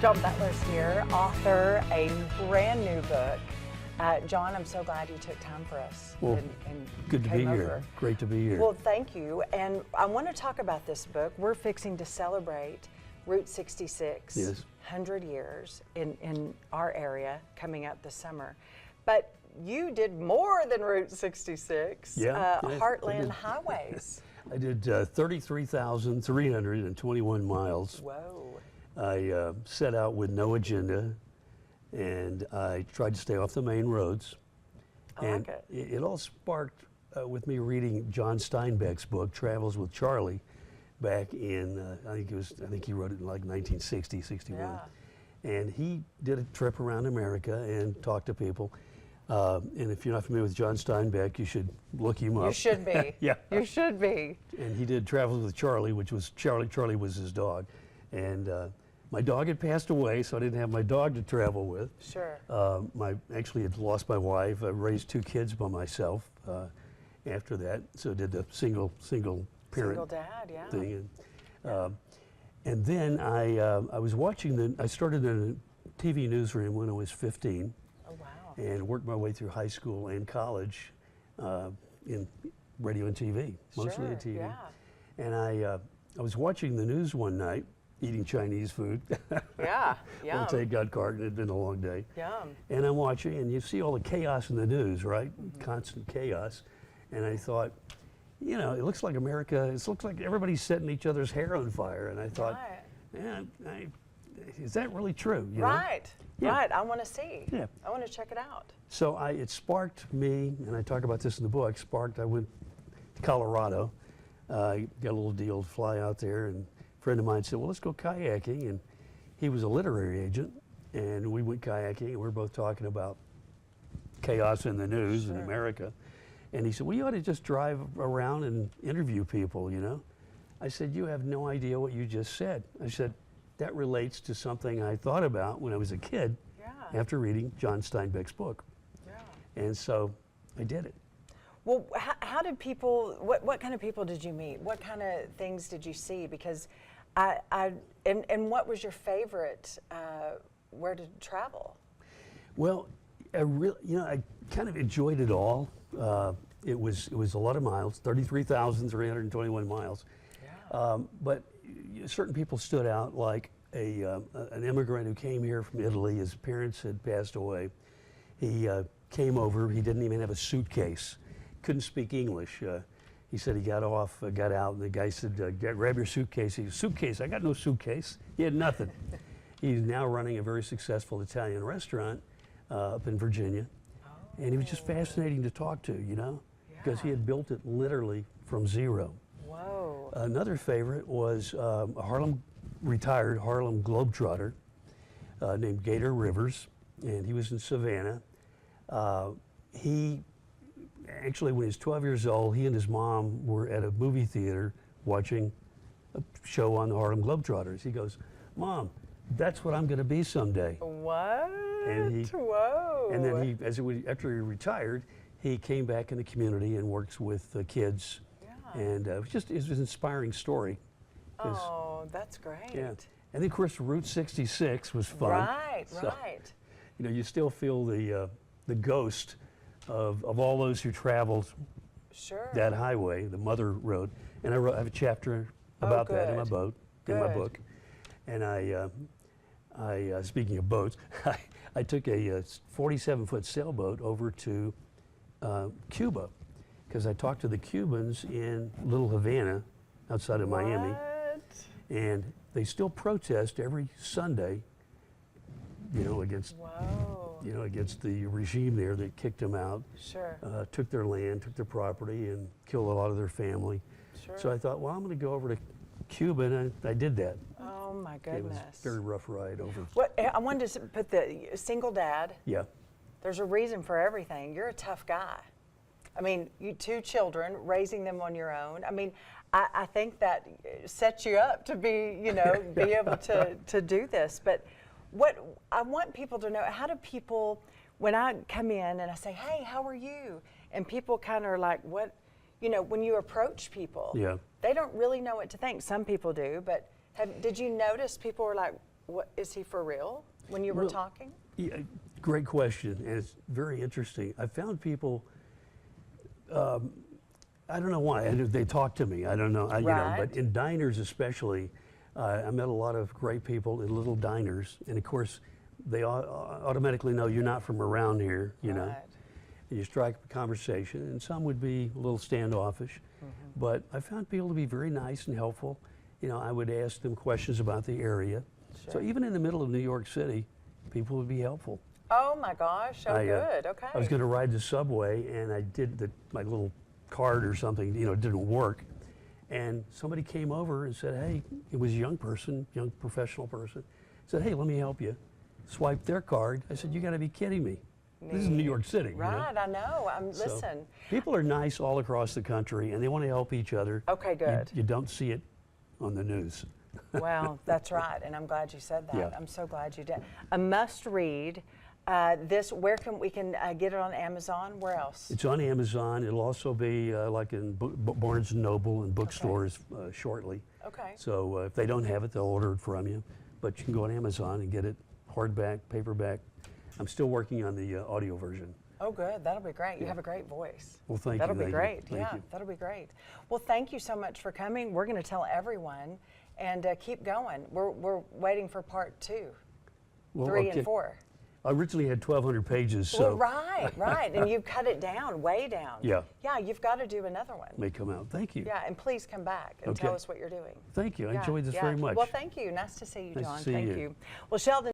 John Butler's here, author, a brand new book. John, I'm so glad you took time for us. Well, and good to be here. Great to be here. Well, thank you. And I want to talk about this book. We're fixing to celebrate Route 66, Yes. 100 years in our area coming up this summer. But you did more than Route 66, Heartland Highways. I did 33,321 miles. Whoa. I set out with no agenda, and I tried to stay off the main roads. I like it. It all sparked with me reading John Steinbeck's book, Travels with Charlie, back in, I think he wrote it in like 1960, 61. Yeah. And he did a trip around America and talked to people. And if you're not familiar with John Steinbeck, you should look him up. You should be. Yeah. You should be. And he did Travels with Charlie, which was Charlie was his dog. And my dog had passed away, so I didn't have my dog to travel with. Sure. Actually had lost my wife. I raised two kids by myself after that, so I did the single parent Single dad, yeah. thing. And then I was watching I started in a TV newsroom when I was 15. Oh, wow. And worked my way through high school and college in radio and TV, mostly in TV. Yeah. And I was watching the news one night, eating Chinese food. Yeah, yum. Well, thank God, Carton, it had been a long day. Yum. And I'm watching, and you see all the chaos in the news, right? Mm-hmm. Constant chaos. And I thought, you know, it looks like America, it looks like everybody's setting each other's hair on fire. And I thought, Right. yeah, is that really true? You know? Right. Yeah. Right. I want to see. Yeah. I want to check it out. So it sparked me, and I talk about this in the book, I went to Colorado, got a little deal to fly out there, and a friend of mine said, well, let's go kayaking, and he was a literary agent, and we went kayaking, and we were both talking about chaos in the news in America, and he said, well, you ought to just drive around and interview people, you know? I said, you have no idea what you just said. I said, that relates to something I thought about when I was a kid after reading John Steinbeck's book. Yeah. And so I did it. Well, how did people, what kind of people did you meet? What kind of things did you see? Because and what was your favorite, where to travel? Well, I kind of enjoyed it all. It was a lot of miles, 33,321 miles. Yeah. But certain people stood out, like an immigrant who came here from Italy. His parents had passed away. He came over. He didn't even have a suitcase. Couldn't speak English. He said he got out, and the guy said, grab your suitcase. He said, suitcase? I got no suitcase. He had nothing. He's now running a very successful Italian restaurant up in Virginia. Oh. And he was just fascinating to talk to, you know, because he had built it literally from zero. Whoa. Another favorite was a retired Harlem Globetrotter named Gator Rivers, and he was in Savannah. Actually, when he was 12 years old, he and his mom were at a movie theater watching a show on the Harlem Globetrotters. He goes, Mom, that's what I'm going to be someday. What? And Whoa. And then after he retired, he came back in the community and works with kids. Yeah. And it was an inspiring story. Oh, that's great. Yeah. And then, of course, Route 66 was fun. Right, so, right. You know, you still feel the ghost of all those who traveled that highway, the Mother Road. And I have a chapter about that in my book. And I speaking of boats, I took a 47-foot sailboat over to Cuba, because I talked to the Cubans in Little Havana, outside of Miami, and they still protest every Sunday, you know, against the regime there that kicked them out, took their land, took their property, and killed a lot of their family. So I thought, well, I'm going to go over to Cuba, and I did that. Oh my goodness! It was a very rough ride over. I wanted to put the single dad. Yeah. There's a reason for everything. You're a tough guy. I mean, you two children, raising them on your own. I mean, I think that sets you up to be, you know, be able to do this. But what I want people to know, how do people, when I come in and I say, hey, how are you? And people kind of are like, what, you know, when you approach people, they don't really know what to think. Some people do, but did you notice people were like, What, is he for real when you were talking? Yeah, great question, and it's very interesting. I found people, I don't know why, they talk to me, I don't know, you know, but in diners especially, I met a lot of great people in little diners, and of course, they automatically know you're not from around here, you know. And you strike up a conversation, and some would be a little standoffish, but I found people to be very nice and helpful. You know, I would ask them questions about the area. So even in the middle of New York City, people would be helpful. Oh my gosh, good, okay. I was going to ride the subway, and I did my little card or something, you know, it didn't work. And somebody came over and said, hey, it was a young person, young professional person, said, hey, let me help you. Swiped their card. I said, you got to be kidding me. This is New York City. Right, you know? I know. Listen. People are nice all across the country, and they want to help each other. Okay, good. You don't see it on the news. Well, that's right, and I'm glad you said that. Yeah. I'm so glad you did. A must read. Where can we get it on Amazon? Where else? It's on Amazon. It'll also be like in Barnes and Noble and bookstores shortly. Okay. So if they don't have it, they'll order it from you. But you can go on Amazon and get it hardback, paperback. I'm still working on the audio version. Oh, good. That'll be great. You have a great voice. Well, thank you. That'll be great. Thank you. That'll be great. Well, thank you so much for coming. We're going to tell everyone, and keep going. We're waiting for part 2, 3, and 4. I originally had 1,200 pages, so. Well, right, and you've cut it down, way down. Yeah. Yeah, you've got to do another one. May come out. Thank you. Yeah, and please come back and tell us what you're doing. Thank you. I enjoyed this very much. Well, thank you. Nice to see you, Nice John. to see Thank you. you. Well, Sheldon.